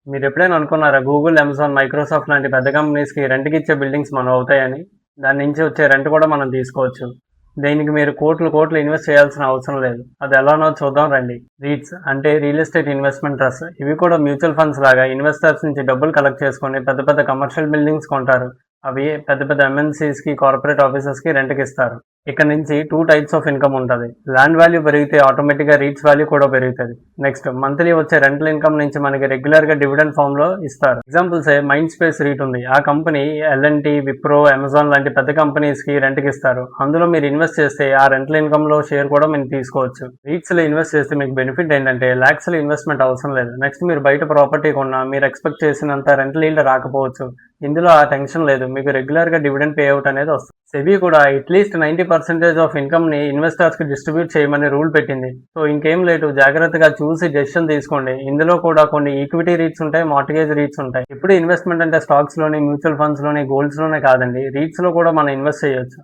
మీరు ఎప్పుడైనా అనుకున్నారా గూగుల్, అమెజాన్, మైక్రోసాఫ్ట్ లాంటి పెద్ద కంపెనీస్‌కి రెంట్‌కి ఇచ్చే బిల్డింగ్స్ మనవి అవుతాయని? దాని నుంచి వచ్చే రెంట్ కూడా మనం తీసుకోవచ్చు. దీనికి మీరు కోట్లు ఇన్వెస్ట్ చేయాల్సిన అవసరం లేదు. అది ఎలానో చూద్దాం రండి. రీట్స్ అంటే రియల్ ఎస్టేట్ ఇన్వెస్ట్మెంట్ ట్రస్ట్. ఇవి కూడా మ్యూచువల్ ఫండ్స్ లాగా ఇన్వెస్టర్స్ నుంచి డబ్బులు కలెక్ట్ చేసుకొని పెద్ద పెద్ద కమర్షియల్ బిల్డింగ్స్ కొంటారు. అవి పెద్ద పెద్ద ఎంఎన్సీస్‌కి, కార్పొరేట్ ఆఫీసెస్‌కి రెంట్‌కి ఇస్తారు. ఇక్కడ నుంచి 2 టైప్స్ ఆఫ్ ఇన్కమ్ ఉంటుంది. ల్యాండ్ వాల్యూ పెరిగితే ఆటోమేటిక్గా రీట్స్ వాల్యూ కూడా పెరుగుతుంది. నెక్స్ట్ మంత్లీ వచ్చే రెంటల్ ఇన్కమ్ నుంచి మనకి రెగ్యులర్గా డివిడెండ్ ఫామ్ లో ఇస్తారు. ఎగ్జాంపుల్స్ మైండ్ స్పేస్ రీట్ ఉంది. ఆ కంపెనీ ఎల్ఎన్టీ, విప్రో, అమెజాన్ లాంటి పెద్ద కంపెనీస్ కి రెంట్కి ఇస్తారు. అందులో మీరు ఇన్వెస్ట్ చేస్తే ఆ రెంటల్ ఇన్కమ్ లో షేర్ కూడా మీరు తీసుకోవచ్చు. రీట్స్ లో ఇన్వెస్ట్ చేస్తే మీకు బెనిఫిట్ ఏంటంటే లాక్స్ లో ఇన్వెస్ట్మెంట్ అవసరం లేదు. నెక్స్ట్ మీరు బయట ప్రాపర్టీ కొన్నా మీరు ఎక్స్పెక్ట్ చేసినంత రెంటల్ ఈల్డ్ రాకపోవచ్చు. ఇందులో ఆ టెన్షన్ లేదు. మీకు రెగ్యులర్ గా డివిడెండ్ పే అవుట్ అనేది వస్తుంది. సెబీ కూడా అట్లీస్ట్ 90% ఆఫ్ ఇన్కమ్ ని ఇన్వెస్టర్స్ కి డిస్ట్రిబ్యూట్ చేయమని రూల్ పెట్టింది. సో ఇంకేం లేదు, జాగ్రత్తగా చూసి డెసిషన్ తీసుకోండి. ఇందులో కూడా కొన్ని ఈక్విటీ రీట్స్ ఉంటాయి, మార్టిగేజ్ రీట్స్ ఉంటాయి. ఇప్పుడు ఇన్వెస్ట్మెంట్ అంటే స్టాక్స్ లోని, మ్యూచువల్ ఫండ్స్ లోని, గోల్డ్స్ లోనే కాదండి, రీట్స్ లో కూడా మనం ఇన్వెస్ట్ చేయొచ్చు.